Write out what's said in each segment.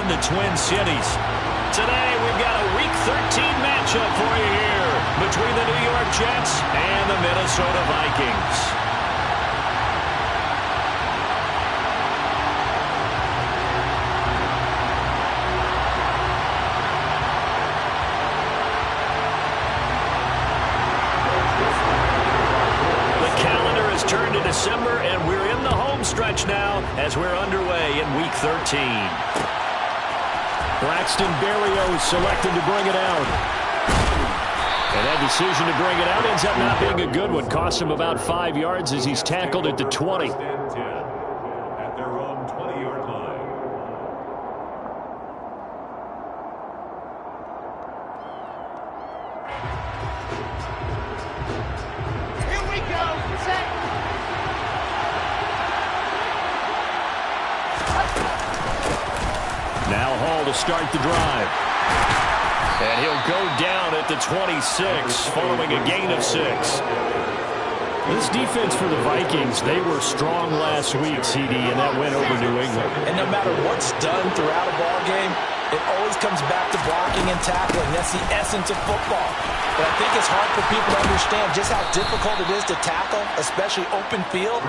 in the Twin Cities. Today, we've got a Week 13 matchup for you here between the New York Jets and the Minnesota Vikings. Turned to December, and we're in the home stretch now as we're underway in Week 13. Braxton Berrios selected to bring it out. And that decision to bring it out ends up not being a good one. Cost him about 5 yards as he's tackled at the 20. At their own 20-yard line. Here we go. Set. Now Hall to start the drive. And he'll go down at the 26 following a gain of 6. This defense for the Vikings, they were strong last week, CD, and that went over New England. And no matter what's done throughout a ball game, it always comes back to blocking and tackling. That's the essence of football. But I think it's hard for people to understand just how difficult it is to tackle, especially open field.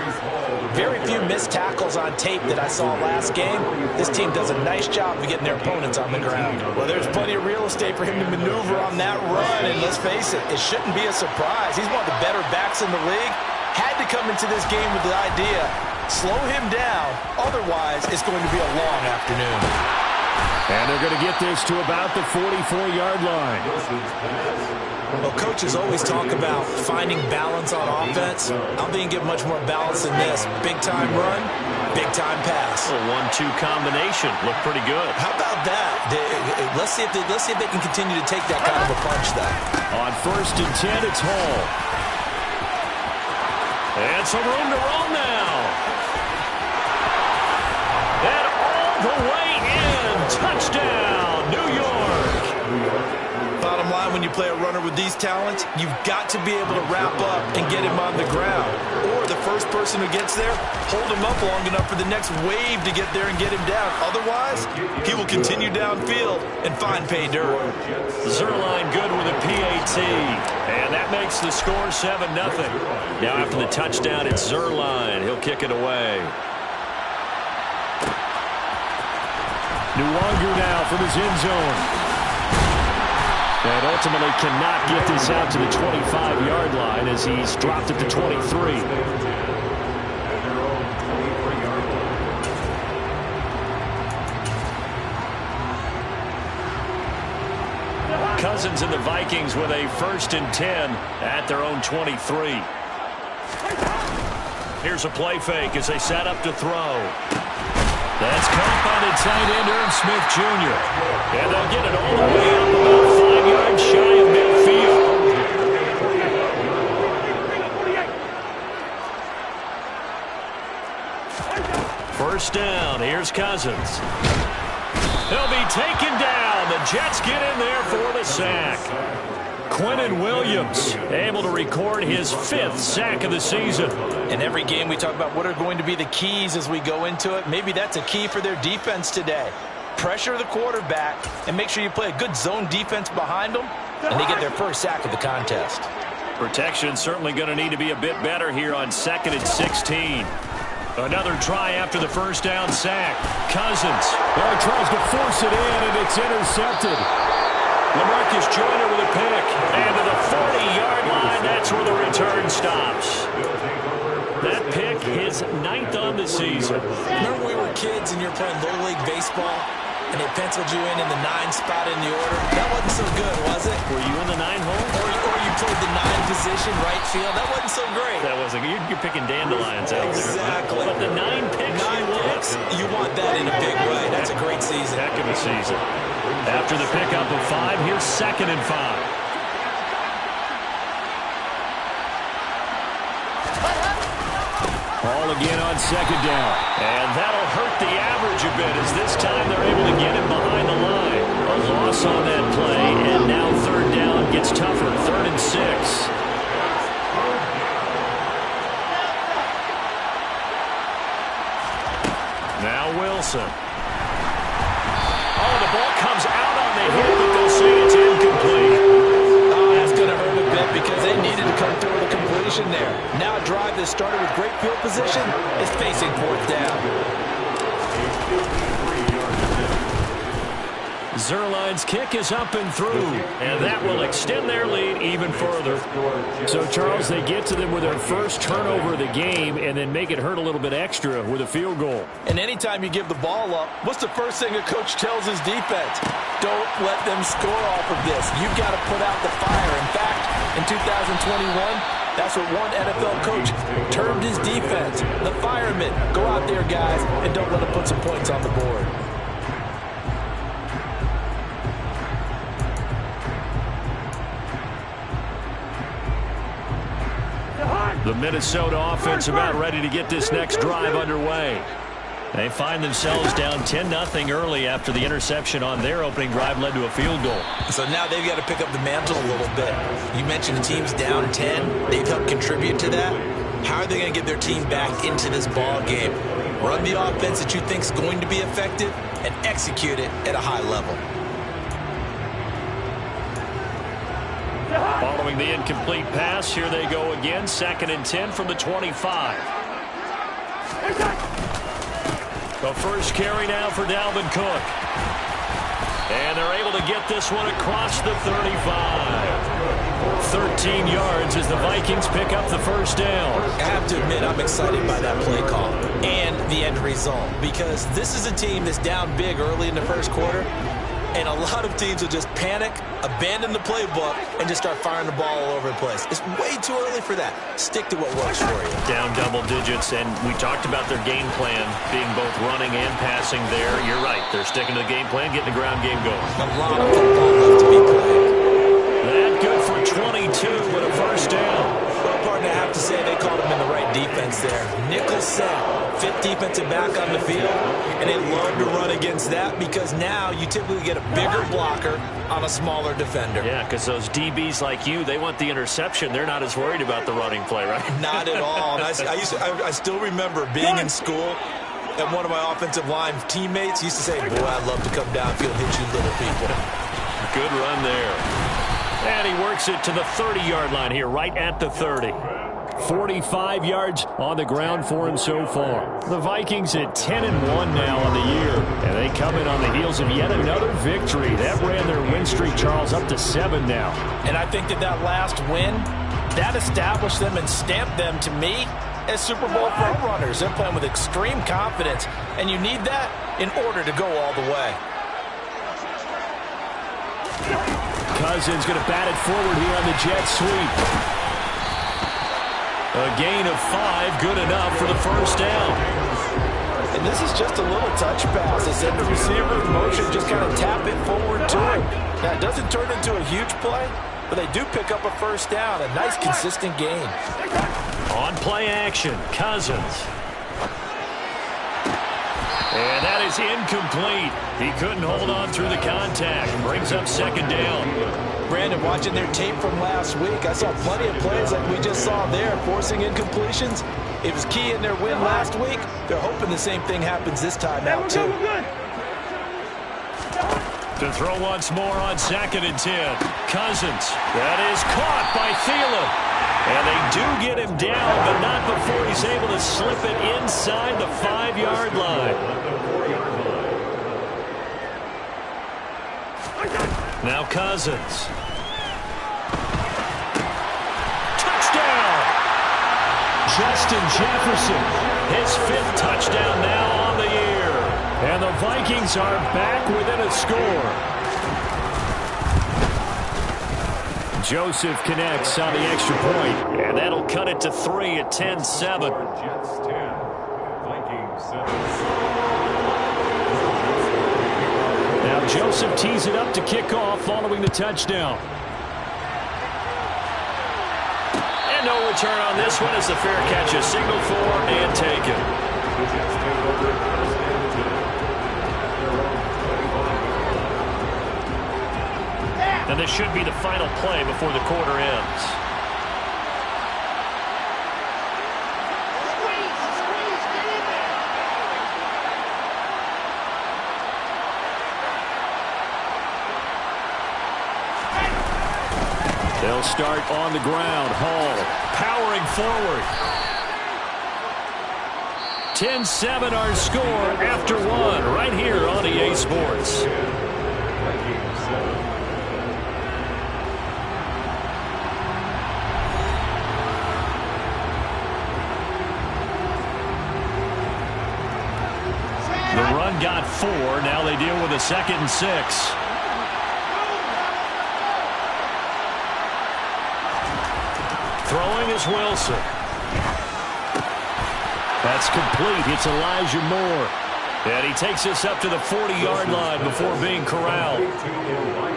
Very few missed tackles on tape that I saw last game. This team does a nice job of getting their opponents on the ground. Well, there's plenty of real estate for him to maneuver on that run, and let's face it, it shouldn't be a surprise. He's one of the better backs in the league. Had to come into this game with the idea, slow him down, otherwise it's going to be a long afternoon. And they're going to get this to about the 44-yard line. Well, coaches always talk about finding balance on offense. I'm being given much more balance than this. Big-time run, big-time pass. A 1-2 combination. Looked pretty good. How about that? Let's see if they can continue to take that kind of a punch, though. On 1st and 10, it's Hall. And some room to roll now. And all the way in. Touchdown, New York. Bottom line, when you play a runner with these talents, you've got to be able to wrap up and get him on the ground. Or the first person who gets there, hold him up long enough for the next wave to get there and get him down. Otherwise, he will continue downfield and find pay dirt. Zerline good with a PAT. And that makes the score 7-0. Now after the touchdown, it's Zerline. He'll kick it away. Nuwanger now from his end zone. And ultimately cannot get this out to the 25-yard line as he's dropped at the 23. Cousins and the Vikings with a 1st and 10 at their own 23. Here's a play fake as they set up to throw. That's caught by the tight end, Irv Smith Jr. And they'll get it all the way up about 5 yards shy of midfield. First down, here's Cousins. He'll be taken down. The Jets get in there for the sack. Quinnen Williams able to record his 5th sack of the season. In every game we talk about what are going to be the keys as we go into it. Maybe that's a key for their defense today. Pressure the quarterback and make sure you play a good zone defense behind them, and they get their first sack of the contest. Protection certainly going to need to be a bit better here on 2nd and 16. Another try after the first down sack. Cousins tries to force it in, and it's intercepted. LaMarcus Joyner with a pick. And to the 40-yard line, that's where the return stops. That pick, his 9th on the season. Remember when we were kids and you were playing Little League Baseball, and they penciled you in the 9 spot in the order? That wasn't so good, was it? Were you in the 9 hole? Or you played the 9 position, right field. That wasn't so great. That wasn't. You're picking dandelions out there. Exactly. But the 9 picks, you want that in a big way. That's a great season. Heck of a season. After the pickup of 5, here's 2nd and 5. Ball again on 2nd down. And that'll hurt the average a bit as this time they're able to get him behind the line. A loss on that play, and now 3rd down gets tougher. 3rd and 6. Now Wilson. the ball comes out on the hit, but they'll say it's incomplete. Oh, that's going to hurt a bit because they needed to come through with a completion there. Now a drive that started with great field position is facing fourth down. Zerline's kick is up and through, and that will extend their lead even further. So, Charles, they get to them with their first turnover of the game and then make it hurt a little bit extra with a field goal. And anytime you give the ball up, what's the first thing a coach tells his defense? Don't let them score off of this. You've got to put out the fire. In fact, in 2021, that's what one NFL coach termed his defense, the firemen. Go out there, guys, and don't let them put some points on the board. The Minnesota offense about ready to get this next drive underway. They find themselves down 10-0 early after the interception on their opening drive led to a field goal. So now they've got to pick up the mantle a little bit. You mentioned the team's down 10. They've helped contribute to that. How are they going to get their team back into this ball game? Run the offense that you think is going to be effective and execute it at a high level. Following the incomplete pass, here they go again. 2nd and 10 from the 25. The first carry now for Dalvin Cook. And they're able to get this one across the 35. 13 yards as the Vikings pick up the first down. I have to admit, I'm excited by that play call and the end result, because this is a team that's down big early in the first quarter. And a lot of teams will just panic, abandon the playbook, and just start firing the ball all over the place. It's way too early for that. Stick to what works for you. Down double digits, and we talked about their game plan being both running and passing there. You're right. They're sticking to the game plan, getting the ground game going. A lot of football left to be played. That good for 22 with a first down. Well, partner, I have to say they called him in the right defense there. Nickel set, fifth defensive back on the field, and they love to run against that because now you typically get a bigger blocker on a smaller defender. Yeah, because those DBs like you, they want the interception. They're not as worried about the running play, right? Not at all. And I still remember being in school, and one of my offensive line teammates used to say, boy, I'd love to come downfield and hit you little people. Good run there. And he works it to the 30-yard line here, right at the 30. 45 yards on the ground for him so far. The Vikings at 10-1 now on the year. And they come in on the heels of yet another victory. That ran their win streak, Charles, up to 7 now. And I think that last win, that established them and stamped them, to me, as Super Bowl front runners. They're playing with extreme confidence. And you need that in order to go all the way. Cousins going to bat it forward here on the jet sweep. A gain of 5, good enough for the first down. And this is just a little touch pass. They send the receiver in motion, just kind of tap it forward to him. Now, it doesn't turn into a huge play, but they do pick up a first down. A nice, consistent gain. On play action, Cousins. And that is incomplete. He couldn't hold on through the contact. Brings up 2nd down. Brandon, watching their tape from last week, I saw plenty of plays like we just saw there, forcing incompletions. It was key in their win last week. They're hoping the same thing happens this time out, too. To throw once more on 2nd and 10. Cousins. That is caught by Thielen. And they do get him down, but not before he's able to slip it inside the 5-yard line. Now Cousins. Touchdown! Justin Jefferson, his 5th touchdown now on the year. And the Vikings are back within a score. Joseph connects on the extra point, and that'll cut it to 3 at 10-7. Jets 10, Vikings 7. Now Joseph tees it up to kick off following the touchdown. And no return on this one as the fair catch is signaled for and taken. And this should be the final play before the quarter ends. They'll start on the ground. Hall powering forward. 10-7 our score after one right here on EA Sports. The run got 4. Now they deal with a 2nd and 6. Throwing is Wilson. That's complete. It's Elijah Moore. And he takes us up to the 40-yard line before being corralled.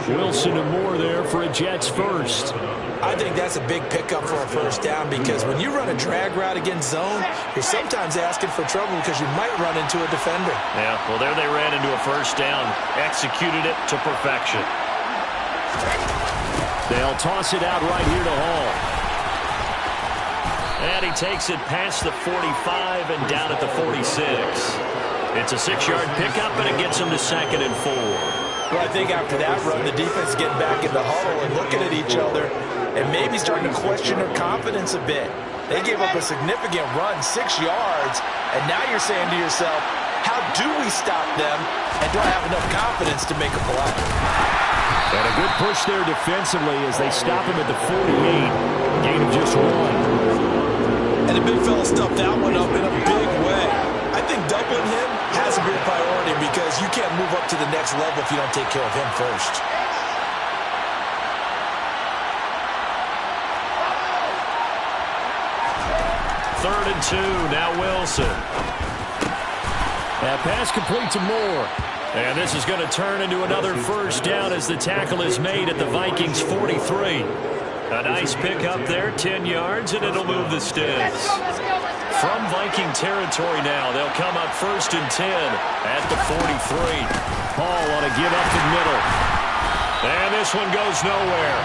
Wilson and Moore there for a Jets first. I think that's a big pickup for a first down because when you run a drag route against zone, you're sometimes asking for trouble because you might run into a defender. Yeah, well, there they ran into a first down, executed it to perfection. They'll toss it out right here to Hall. And he takes it past the 45 and down at the 46. It's a 6-yard pickup, and it gets him to 2nd and 4. Well, I think after that run, the defense is getting back in the huddle and looking at each other and maybe starting to question their confidence a bit. They gave up a significant run, 6 yards, and now you're saying to yourself, how do we stop them, and do I have enough confidence to make a play? And a good push there defensively as they stop him at the 48. Gain of just 1. And the big fella stuffed that one up in a big way. I think doubling him has to be a priority because you can't move up to the next level if you don't take care of him first. Third and 2, now Wilson. That pass complete to Moore. And this is going to turn into another first down as the tackle is made at the Vikings 43. A nice pick up there, 10 yards, and it'll move the sticks. From Viking territory now, they'll come up 1st and 10 at the 43. Hall on a give up the middle. And this one goes nowhere.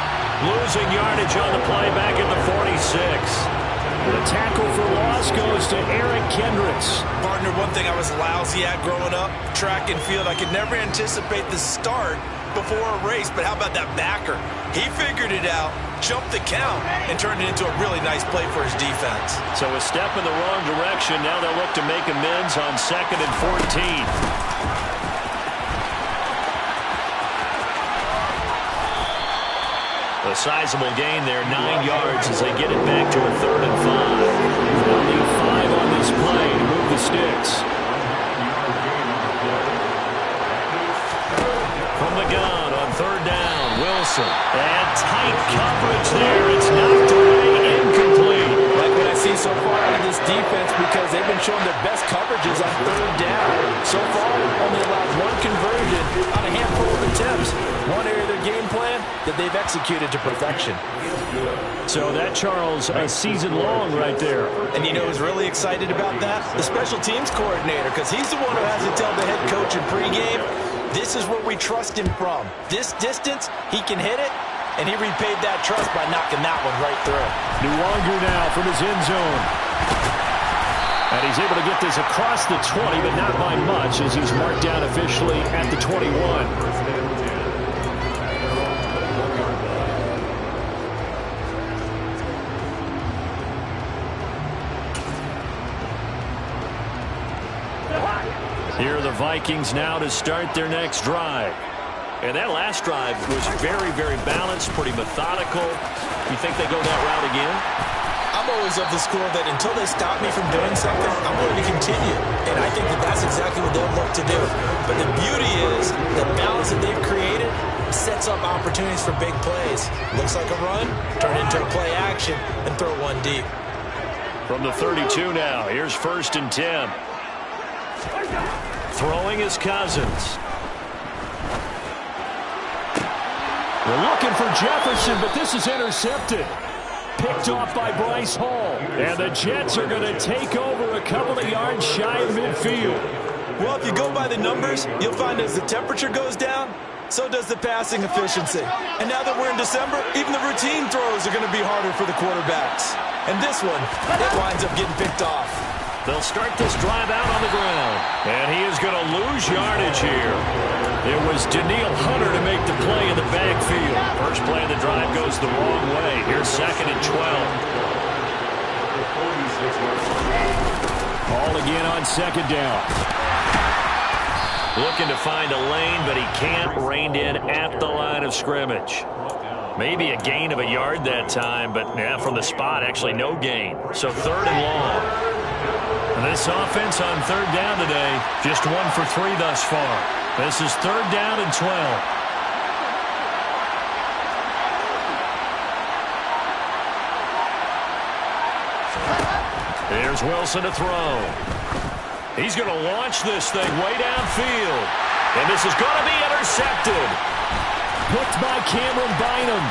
Losing yardage on the play back at the 46. The tackle for loss goes to Eric Kendricks. Partner, one thing I was lousy at growing up, track and field, I could never anticipate the start before a race, but how about that backer? He figured it out, jumped the count, and turned it into a really nice play for his defense. So a step in the wrong direction. Now they'll look to make amends on 2nd and 14. A sizable gain there, 9 yards as they get it back to a 3rd and 5. They'll need 5 on this play to move the sticks. From the gun on 3rd down, Wilson. And tight coverage there. It's knocked away, incomplete. Like what I see so far out of this defense because they've been showing their best coverages on 3rd down. So far, only allowed 1 conversion on a handful of attempts. One area of their game plan that they've executed to perfection. So that, Charles, a season long right there. And you know who's really excited about that? The special teams coordinator, because he's the one who has to tell the head coach in pregame, this is where we trust him from. This distance, he can hit it, and he repaid that trust by knocking that one right through. Nuwanger now from his end zone. And he's able to get this across the 20, but not by much as he's marked down officially at the 21. Here are the Vikings now to start their next drive. And that last drive was very, very balanced, pretty methodical. You think they go that route again? I'm always of the school that until they stop me from doing something, I'm going to continue. And I think that that's exactly what they'll look to do. But the beauty is the balance that they've created sets up opportunities for big plays. Looks like a run, turn into a play action, and throw one deep. From the 32 now, here's 1st and 10. Throwing is Cousins. We're looking for Jefferson, but this is intercepted. Picked off by Bryce Hall. And the Jets are going to take over a couple of yards shy of midfield. Well, if you go by the numbers, you'll find as the temperature goes down, so does the passing efficiency. And now that we're in December, even the routine throws are going to be harder for the quarterbacks. And this one, it winds up getting picked off. They'll start this drive out on the ground. And he is going to lose yardage here. It was Daniil Hunter to make the play in the backfield. First play of the drive goes the wrong way. Here's 2nd and 12. Ball again on 2nd down. Looking to find a lane, but he can't. Reined in at the line of scrimmage. Maybe a gain of a yard that time, but yeah, from the spot, actually no gain. So 3rd and long. And this offense on 3rd down today, just 1 for 3 thus far. This is 3rd down and 12. Here's Wilson to throw. He's going to launch this thing way downfield. And this is going to be intercepted. Picked by Cameron Bynum.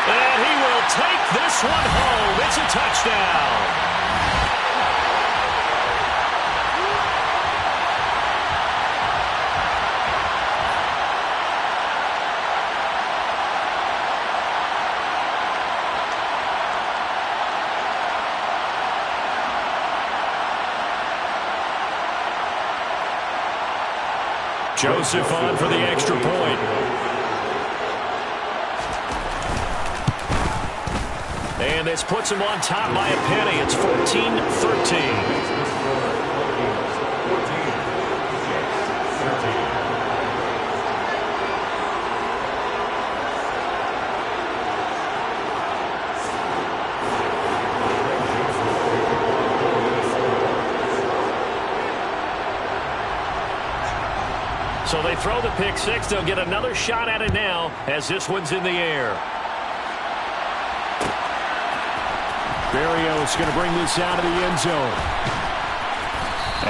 And he will take this one home. It's a touchdown. Joseph on for the extra point. And this puts him on top by a penny. It's 14-13. So they throw the pick six. They'll get another shot at it now as this one's in the air. Berrios going to bring this out of the end zone.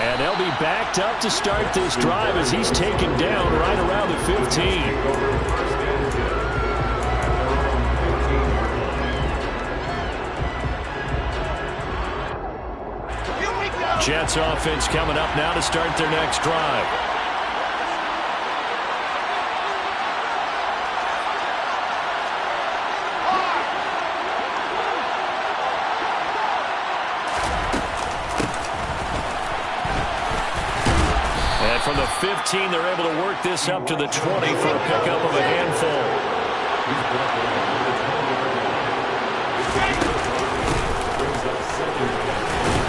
And they'll be backed up to start this drive as he's taken down right around the 15. Jets offense coming up now to start their next drive. From the 15, they're able to work this up to the 20 for a pickup of a handful.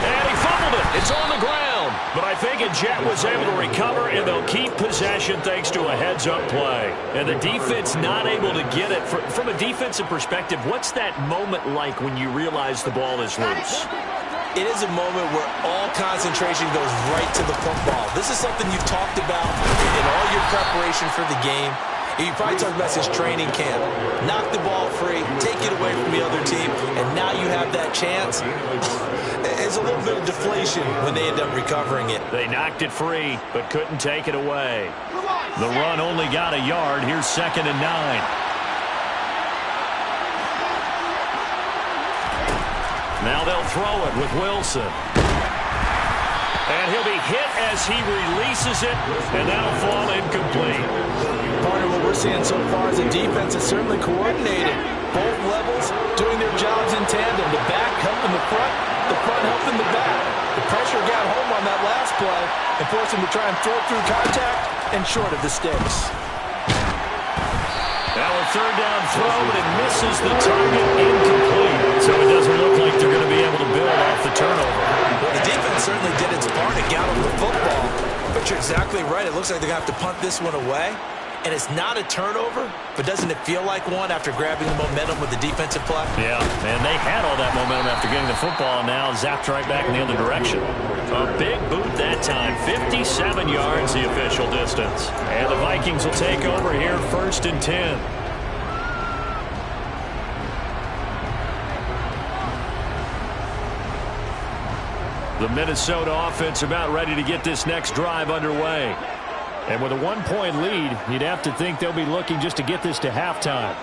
And he fumbled it. It's on the ground. But I think a Jet was able to recover, and they'll keep possession thanks to a heads-up play. And the defense not able to get it. From a defensive perspective, what's that moment like when you realize the ball is loose? It is a moment where all concentration goes right to the football. This is something you've talked about in all your preparation for the game. You probably talked about this training camp. Knock the ball free, take it away from the other team, and now you have that chance. It's a little bit of deflation when they end up recovering it. They knocked it free, but couldn't take it away. The run only got a yard. Here's 2nd and 9. Now they'll throw it with Wilson. And he'll be hit as he releases it, and that'll fall incomplete. Part of what we're seeing so far is the defense is certainly coordinated. Both levels doing their jobs in tandem. The back helping the front helping the back. The pressure got home on that last play and forced him to try and throw it through contact and short of the sticks. Now a 3rd down throw, but it misses the target, incomplete. So it doesn't look like they're going to be able to build off the turnover. Well, the defense certainly did its part to gallop the football. But you're exactly right. It looks like they're going to have to punt this one away. And it's not a turnover, but doesn't it feel like one after grabbing the momentum with the defensive play? Yeah, and they had all that momentum after getting the football, and now zapped right back in the other direction. A big boot that time. 57 yards, the official distance. And the Vikings will take over here, 1st and 10. The Minnesota offense about ready to get this next drive underway. And with a 1-point lead, you'd have to think they'll be looking just to get this to halftime.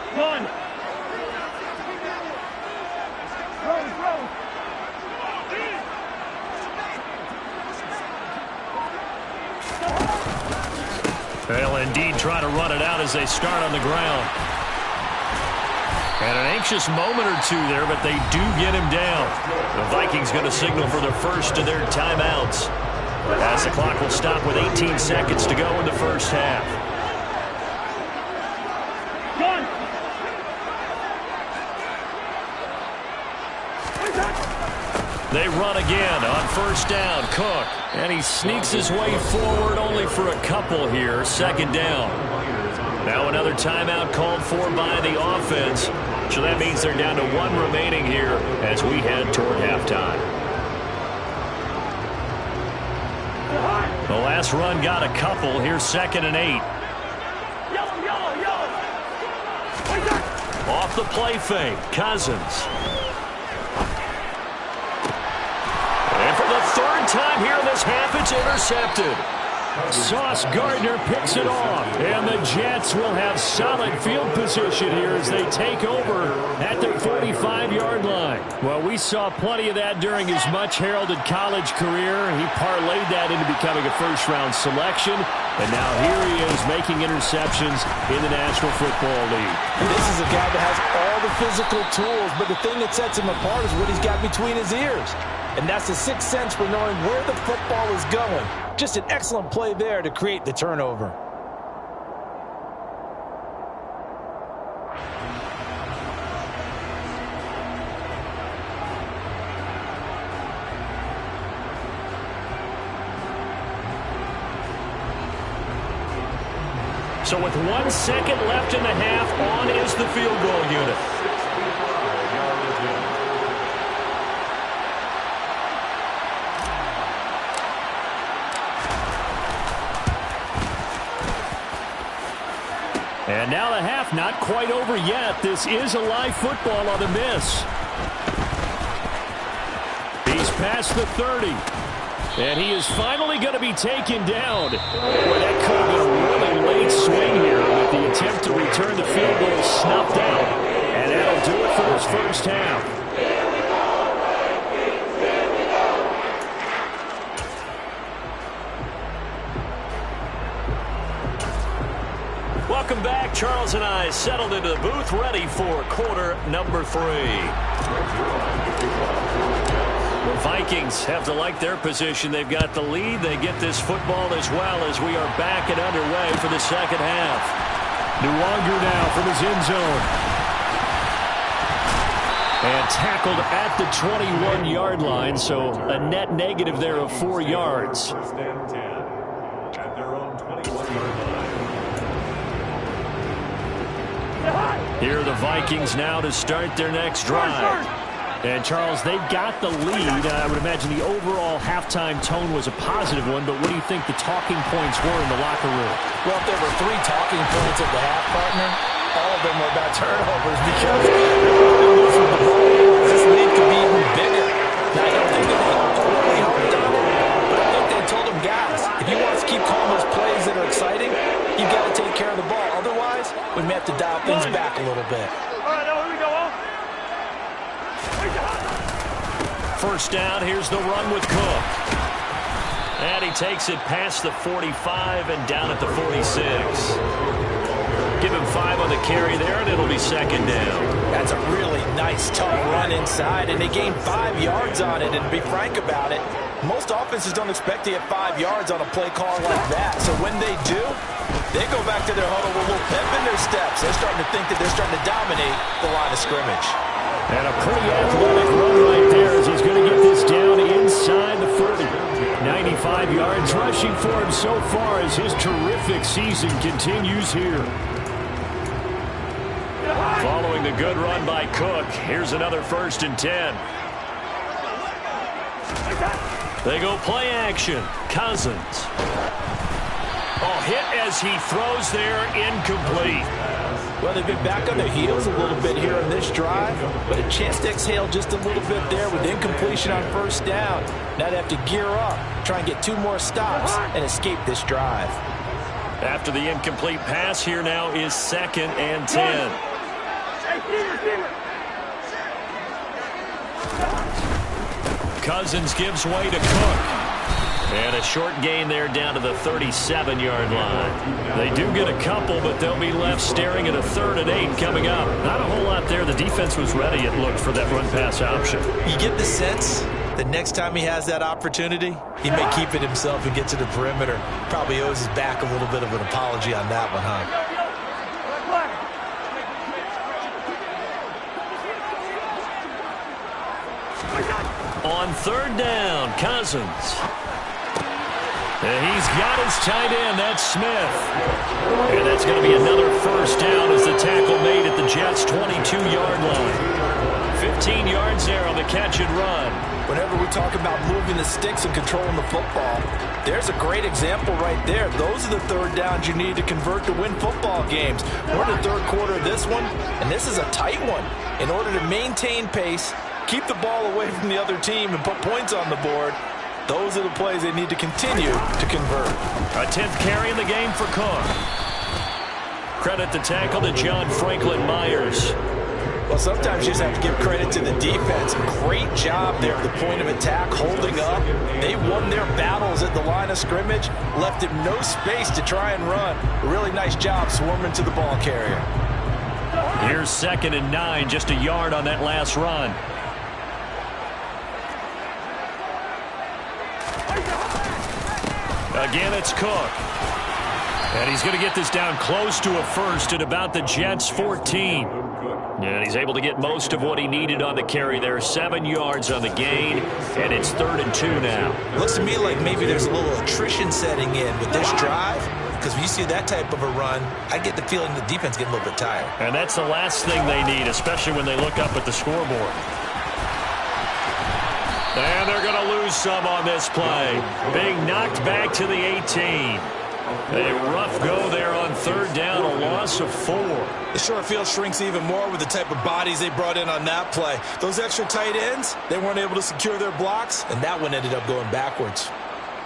They'll indeed try to run it out as they start on the ground. And an anxious moment or two there, but they do get him down. The Vikings going to signal for the first of their timeouts, as the clock will stop with 18 seconds to go in the first half. They run again on first down. Cook. And he sneaks his way forward only for a couple here. Second down. Now another timeout called for by the offense. So that means they're down to one remaining here as we head toward halftime. The last run got a couple. Here's 2nd and 8. Off the play fake. Cousins. And for the third time here in this half, it's intercepted. Sauce Gardner picks it off, and the Jets will have solid field position here as they take over at their 45-yard line. Well, we saw plenty of that during his much-heralded college career. He parlayed that into becoming a first-round selection, and now here he is making interceptions in the National Football League. And this is a guy that has all the physical tools, but the thing that sets him apart is what he's got between his ears. And that's the sixth sense for knowing where the football is going. Just an excellent play there to create the turnover. So with 1 second left in the half, on is the field goal unit. And now the half not quite over yet. This is a live football on the miss. He's past the 30. And he is finally going to be taken down. Boy, that could have been a really late swing here with the attempt to return the field goal snuffed out. And that'll do it for this first half. Welcome back. Charles and I settled into the booth, ready for quarter number 3. The Vikings have to like their position. They've got the lead. They get this football as well as we are back and underway for the second half. Nwonger now from his end zone. And tackled at the 21-yard line, so a net negative there of 4 yards. First and 10 at their own 21-yard line. Here are the Vikings now to start their next drive. And, Charles, they've got the lead. I would imagine the overall halftime tone was a positive one, but what do you think the talking points were in the locker room? Well, if there were 3 talking points at the half, partner, all of them were about turnovers because this lead could be even bigger. Now, I don't think that they totally harped on it, but I think they told them, guys, if you want us to keep calling those plays that are exciting, you've got to take care of the ball. Otherwise, we may have to dial things back a little bit. All right, now here we go. First down, here's the run with Cook. And he takes it past the 45 and down at the 46. Give him 5 on the carry there, and it'll be second down. That's a really nice, tough run inside, and they gained 5 yards on it. And to be frank about it, most offenses don't expect to get 5 yards on a play call like that. So when they do, they go back to their huddle with a little pep in their steps. They're starting to think that they're starting to dominate the line of scrimmage. And a pretty athletic run right there as he's going to get this down inside the 40. 95 yards rushing for him so far as his terrific season continues here. Following the good run by Cook, here's another 1st and 10. They go play action. Cousins. Oh, hit as he throws there, incomplete. Well, they've been back on their heels a little bit here on this drive, but a chance to exhale just a little bit there with incompletion on first down. Now they have to gear up, try and get 2 more stops, and escape this drive. After the incomplete pass, here now is 2nd and 10. Cousins gives way to Cook. And a short gain there down to the 37-yard line. They do get a couple, but they'll be left staring at a 3rd and 8 coming up. Not a whole lot there. The defense was ready, it looked, for that run-pass option. You get the sense that next time he has that opportunity, he may keep it himself and get to the perimeter. Probably owes his back a little bit of an apology on that one, huh? On 3rd down, Cousins. And he's got his tight end. That's Smith. And that's going to be another 1st down as the tackle made at the Jets' 22-yard line. 15 yards there on the catch and run. Whenever we talk about moving the sticks and controlling the football, there's a great example right there. Those are the 3rd downs you need to convert to win football games. We're in the 3rd quarter of this one, and this is a tight one. In order to maintain pace, keep the ball away from the other team, and put points on the board, those are the plays they need to continue to convert. A 10th carry in the game for Cook. Credit the tackle to John Franklin Myers. Well, sometimes you just have to give credit to the defense. Great job there at the point of attack, holding up. They won their battles at the line of scrimmage, left him no space to try and run. A really nice job swarming to the ball carrier. Here's 2nd and 9, just a yard on that last run. Again, it's Cook. And he's going to get this down close to a 1st at about the Jets' 14. And he's able to get most of what he needed on the carry there. 7 yards on the gain, and it's 3rd and 2 now. Looks to me like maybe there's a little attrition setting in with this drive, because when you see that type of a run, I get the feeling the defense getting a little bit tired. And that's the last thing they need, especially when they look up at the scoreboard. And they're going to lose some on this play. Being knocked back to the 18. A rough go there on 3rd down, a loss of 4. The short field shrinks even more with the type of bodies they brought in on that play. Those extra tight ends, they weren't able to secure their blocks, and that one ended up going backwards.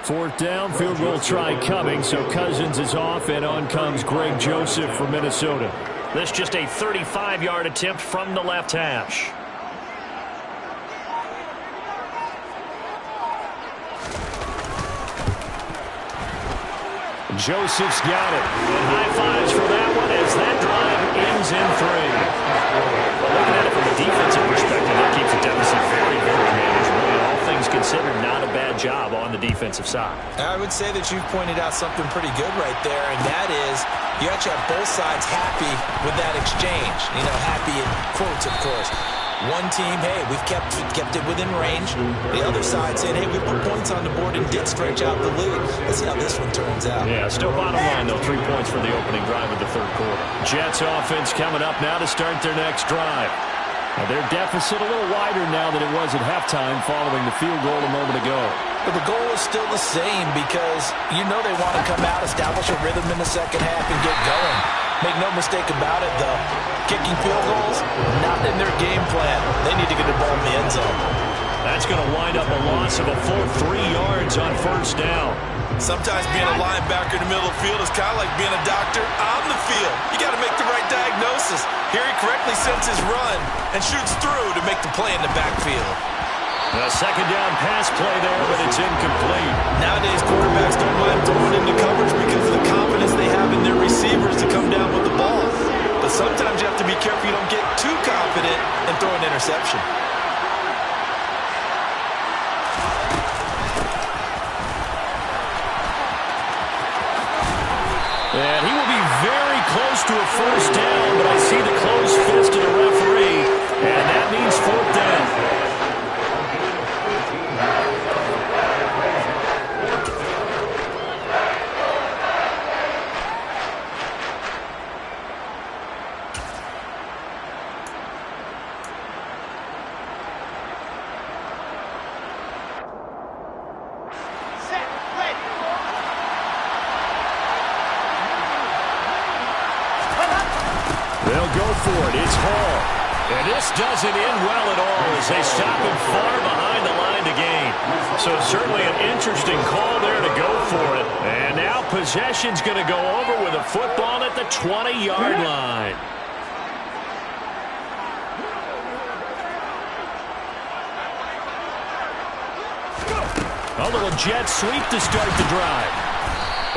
4th down, field goal try coming, so Cousins is off, and on comes Greg Joseph from Minnesota. This just a 35-yard attempt from the left hash. Joseph's got it. And high fives for that one as that drive ends in 3. Well, looking at it from a defensive perspective, that keeps the deficit very, very manageable. And all things considered, not a bad job on the defensive side. I would say that you've pointed out something pretty good right there, and that is you actually have both sides happy with that exchange. You know, happy in quotes, of course. One team, hey, we've kept it within range. The other side saying, hey, we put points on the board and did stretch out the lead. Let's see how this one turns out. Yeah, still bottom line, though. 3 points for the opening drive of the 3rd quarter. Jets offense coming up now to start their next drive. Now, their deficit a little wider now than it was at halftime following the field goal a moment ago. But the goal is still the same because you know they want to come out, establish a rhythm in the second half, and get going. Make no mistake about it, though. Kicking field goals, not in their game plan. They need to get the ball in the end zone. That's going to wind up a loss of a full 3 yards on 1st down. Sometimes being a linebacker in the middle of the field is kind of like being a doctor on the field. You got to make the right diagnosis. Here he correctly sends his run and shoots through to make the play in the backfield. A 2nd down pass play there, but it's incomplete. Nowadays, quarterbacks don't mind throwing into coverage because of the confidence they have in their receivers to come down with the ball. But sometimes you have to be careful you don't get too confident and throw an interception. And he will be very close to a 1st down, but I see the closed fist of the referee, and that means 4th down. They'll go for it. It's Hall. And this doesn't end well at all as they stop him far behind the line to gain. So certainly an interesting call there to go for it. And now possession's going to go over with a football at the 20-yard line. A little jet sweep to start the drive.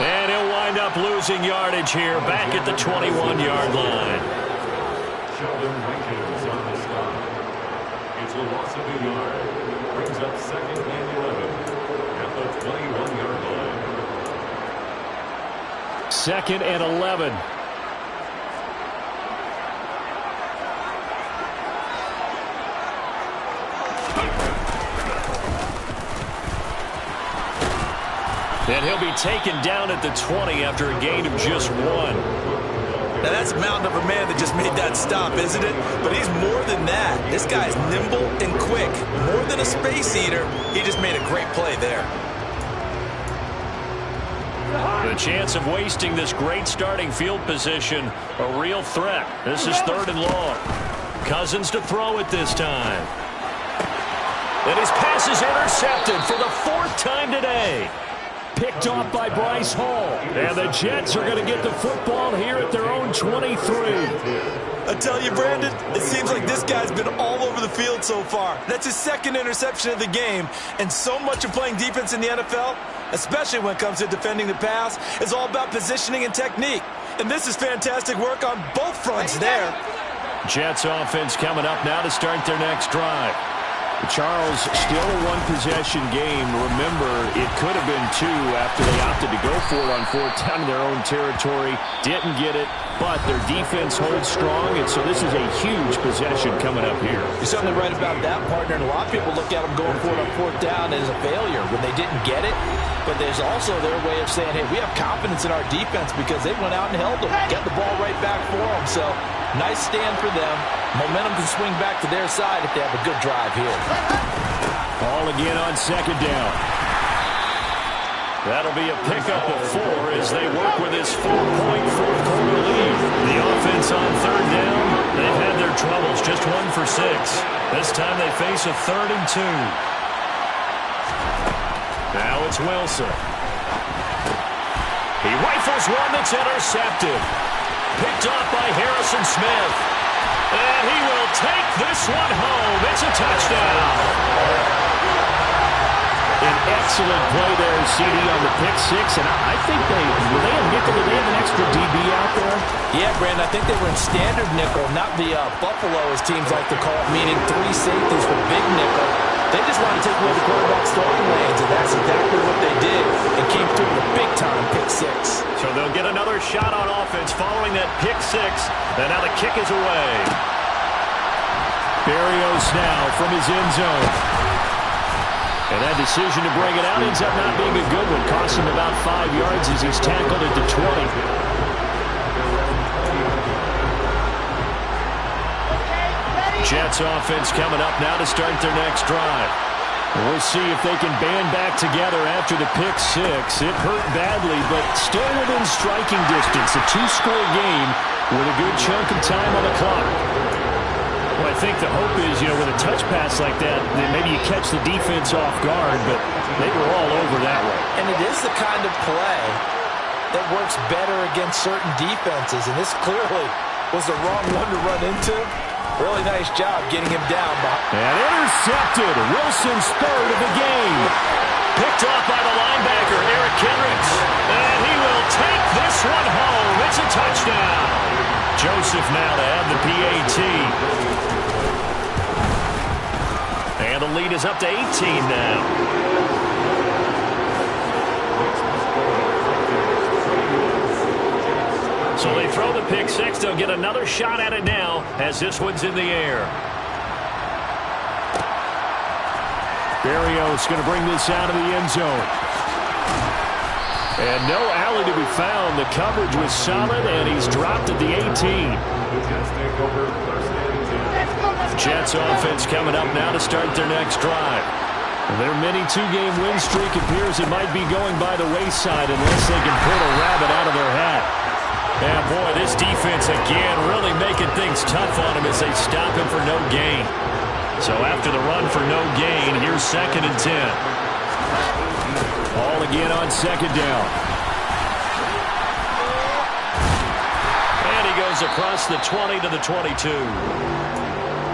And he'll wind up losing yardage here back at the 21-yard line. Sheldon Rankins on the stop. It's a loss of a yard. Brings up 2nd and 11 at the 21-yard line. 2nd and 11. And he'll be taken down at the 20 after a gain of just 1. Now that's a mountain of a man that just made that stop, isn't it? But he's more than that. This guy's nimble and quick. More than a space eater, he just made a great play there. The chance of wasting this great starting field position, a real threat. This is 3rd and long. Cousins to throw it this time. And his pass is intercepted for the 4th time today. Picked off by Bryce Hall. And the Jets are going to get the football here at their own 23. I tell you, Brandon, it seems like this guy's been all over the field so far. That's his 2nd interception of the game. And so much of playing defense in the NFL, especially when it comes to defending the pass, is all about positioning and technique. And this is fantastic work on both fronts there. Jets offense coming up now to start their next drive. Charles, still a one-possession game. Remember, it could have been 2 after they opted to go for it on 4th down in their own territory. Didn't get it, but their defense holds strong, and so this is a huge possession coming up here. You're certainly right about that, partner. And a lot of people look at them going for it on 4th down as a failure when they didn't get it. But there's also their way of saying, hey, we have confidence in our defense because they went out and held them, got the ball right back for them. So nice stand for them. Momentum can swing back to their side if they have a good drive here. Ball again on 2nd down. That'll be a pickup of 4 as they work with this 4-point 4th-quarter lead. The offense on 3rd down, they've had their troubles, just 1 for 6. This time they face a 3rd and 2. Now it's Wilson. He rifles one that's intercepted. Picked off by Harrison Smith. And he will take this one home. It's a touchdown. An excellent play there, CD, on the pick 6. And I think they have nickel. Did they have an extra DB out there? Yeah, Brandon, I think they were in standard nickel, not the Buffalo, as teams like to call it, meaning 3 safeties for big nickel. They just want to take away the quarterback's throwing lanes, and that's exactly what they did. It came through with a big-time pick 6. So they'll get another shot on offense following that pick 6. And now the kick is away. Berrios now from his end zone. And that decision to bring it out ends up not being a good one. Costs him about 5 yards as he's tackled at the 20. Jets offense coming up now to start their next drive. We'll see if they can band back together after the pick 6. It hurt badly, but still within striking distance. A 2-score game with a good chunk of time on the clock. Well, I think the hope is, with a touch pass like that, then maybe you catch the defense off guard, but they were all over that way. And it is the kind of play that works better against certain defenses, and this clearly was the wrong one to run into. Really nice job getting him down. And intercepted. Wilson's 3rd of the game. Picked off by the linebacker, Eric Kendricks. And he will take this one home. It's a touchdown. Joseph now to have the PAT. And the lead is up to 18 now. So they throw the pick 6. They'll get another shot at it now as this one's in the air. Berrios going to bring this out of the end zone. And no alley to be found. The coverage was solid, and he's dropped at the 18. Jets offense coming up now to start their next drive. Their mini 2-game win streak appears it might be going by the wayside unless they can pull a rabbit out of their hat. And, boy, this defense, again, really making things tough on him as they stop him for no gain. So after the run for no gain, here's 2nd and 10. Ball again on 2nd down. And he goes across the 20 to the 22.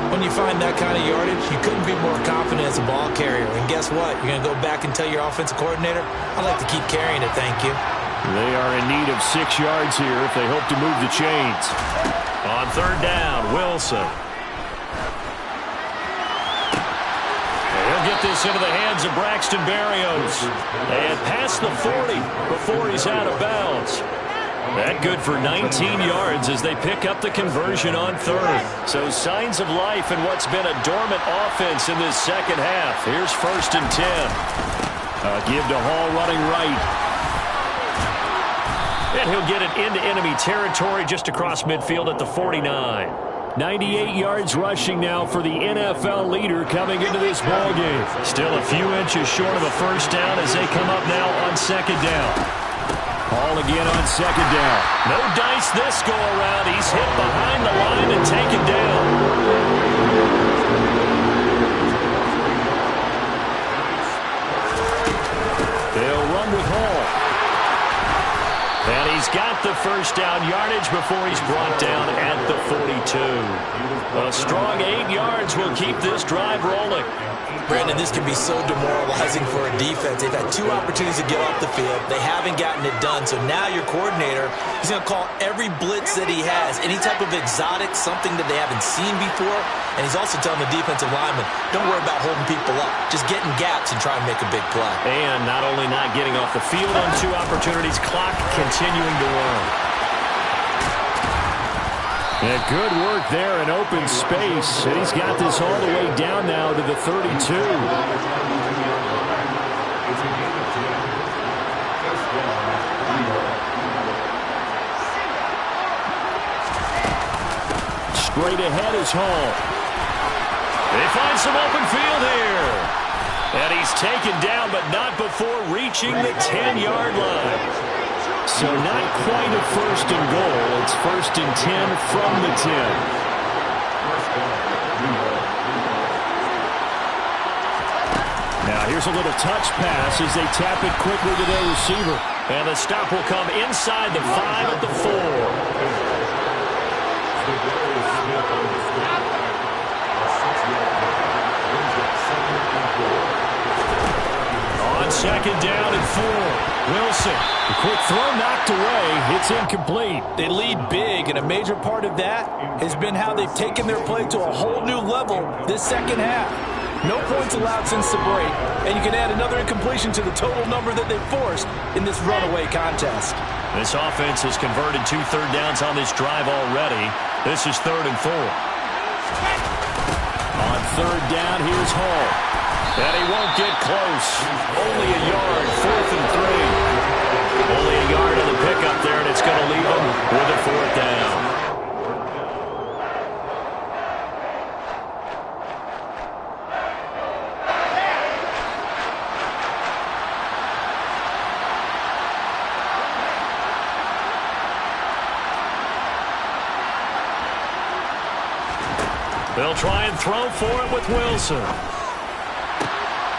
When you find that kind of yardage, you couldn't be more confident as a ball carrier. And guess what? You're going to go back and tell your offensive coordinator, I'd like to keep carrying it, thank you. They are in need of 6 yards here if they hope to move the chains. On third down, Wilson. He'll get this into the hands of Braxton Berrios. And past the 40 before he's out of bounds. That good for 19 yards as they pick up the conversion on third. So signs of life in what's been a dormant offense in this second half. Here's 1st and 10. Give to Hall running right. And he'll get it into enemy territory just across midfield at the 49. 98 yards rushing now for the NFL leader coming into this ballgame. Still a few inches short of a first down as they come up now on 2nd down. Hall again on 2nd down. No dice this go-around. He's hit behind the line and taken down. They'll run with Hall. And he's got the first down yardage before he's brought down at the 42. A strong 8 yards will keep this drive rolling. Brandon, this can be so demoralizing for a defense. They've had 2 opportunities to get off the field. They haven't gotten it done. So now your coordinator, he's going to call every blitz that he has, any type of exotic, something that they haven't seen before. And he's also telling the defensive lineman, don't worry about holding people up. Just get in gaps and try and make a big play. And not only not getting off the field on 2 opportunities, clock continuing to run. And good work there in open space. And he's got this all the way down now to the 32. Straight ahead is Hall. They find some open field here. And he's taken down, but not before reaching the 10-yard line. So not quite a 1st and goal. It's 1st and 10 from the 10. Now here's a little touch pass as they tap it quickly to their receiver. And the stop will come inside the 5 at the 4. On 2nd down and 4. Wilson, the quick throw knocked away. It's incomplete. They lead big, and a major part of that has been how they've taken their play to a whole new level this second half. No points allowed since the break, and you can add another incompletion to the total number that they've forced in this runaway contest. This offense has converted 2 third downs on this drive already. This is 3rd and 4. On 3rd down, here's Hall. And he won't get close. Only a yard, 4th and 3. Only a yard on the pickup there, and it's going to leave him with a 4th down. They'll try and throw for it with Wilson.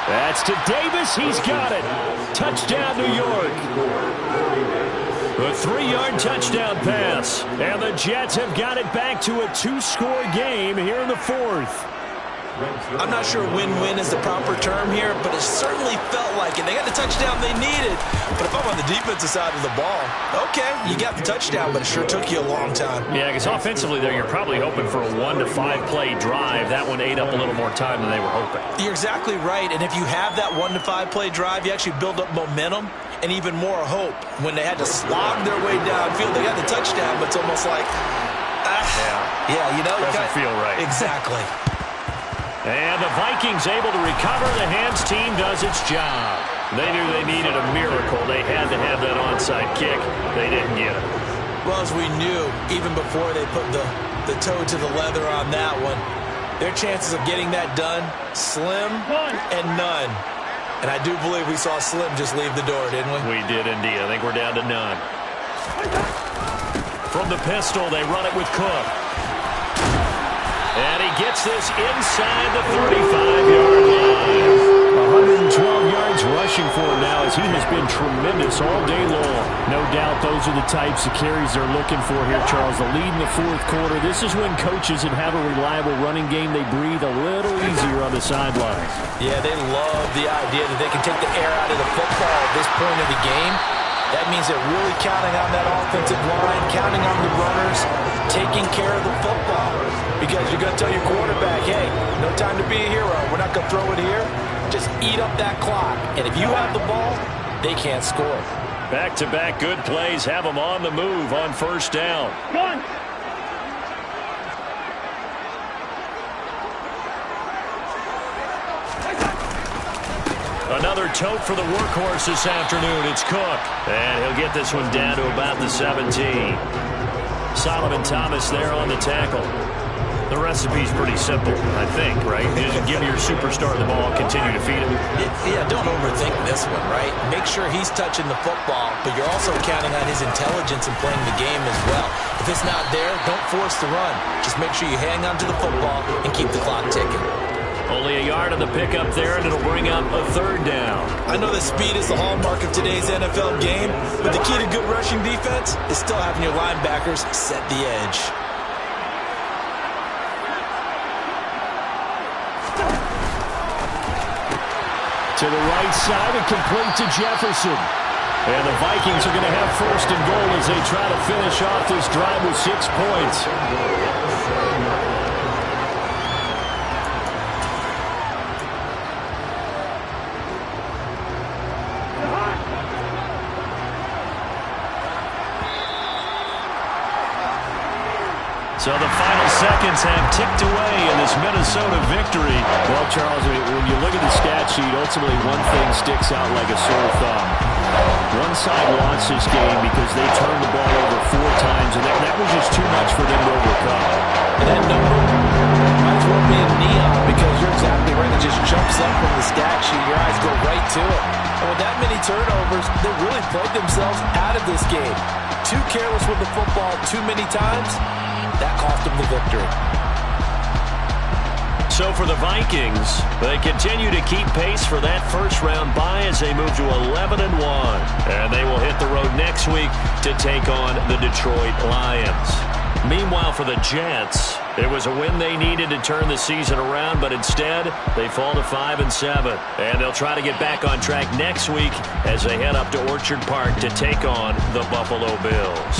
That's to Davis. He's got it. Touchdown, New York. A 3-yard touchdown pass. And the Jets have got it back to a 2-score game here in the 4th. I'm not sure win-win is the proper term here, but it certainly felt like it. They got the touchdown they needed. But if I'm on the defensive side of the ball, okay, you got the touchdown, but it sure took you a long time. Yeah, because offensively there, you're probably hoping for a 1 to 5 play drive. That one ate up a little more time than they were hoping. You're exactly right, and if you have that 1 to 5 play drive, you actually build up momentum and even more hope. When they had to slog their way downfield, they got the touchdown, but it's almost like, yeah, you know, doesn't feel right. Exactly. And the Vikings able to recover. The hands team does its job. They knew they needed a miracle. They had to have that onside kick. They didn't get it. Well, as we knew, even before they put the toe to the leather on that one, their chances of getting that done, slim and none. And I do believe we saw Slim just leave the door, didn't we? We did indeed. I think we're down to none. From the pistol, they run it with Cook. And he gets this inside the 35-yard line. 112 yards rushing for him now as as he has been tremendous all day long. No doubt those are the types of carries they're looking for here, Charles. The lead in the fourth quarter. This is when coaches that have a reliable running game, they breathe a little easier on the sidelines. Yeah, they love the idea that they can take the air out of the football at this point of the game. That means they're really counting on that offensive line, counting on the runners, taking care of the football. Because you're going to tell your quarterback, hey, no time to be a hero. We're not going to throw it here. Just eat up that clock. And if you have the ball, they can't score. Back-to-back good plays have them on the move on first down. One. Another tote for the workhorse this afternoon. It's Cook. And he'll get this one down to about the 17. Solomon Thomas there on the tackle. The recipe's pretty simple, I think, right? You just give your superstar the ball, continue to feed him. Yeah, don't overthink this one, right? Make sure he's touching the football, but you're also counting on his intelligence in playing the game as well. If it's not there, don't force the run. Just make sure you hang on to the football and keep the clock ticking. Only a yard on the pickup there, and it'll bring up a third down. I know that speed is the hallmark of today's NFL game, but the key to good rushing defense is still having your linebackers set the edge. To the right side and complete to Jefferson. And the Vikings are going to have first and goal as they try to finish off this drive with 6 points. So the final seconds have ticked away in this Minnesota victory. Well, Charles, when you look at the stat sheet, ultimately one thing sticks out like a sore thumb. One side lost this game because they turned the ball over 4 times, and that was just too much for them to overcome. And that number might as well be in neon because you're exactly right. It just jumps up from the stat sheet. Your eyes go right to it. And with that many turnovers, they really played themselves out of this game. Too careless with the football too many times. That cost them the victory. So for the Vikings, they continue to keep pace for that first-round bye as they move to 11-1. And they will hit the road next week to take on the Detroit Lions. Meanwhile, for the Jets, it was a win they needed to turn the season around, but instead, they fall to 5-7. And they'll try to get back on track next week as they head up to Orchard Park to take on the Buffalo Bills.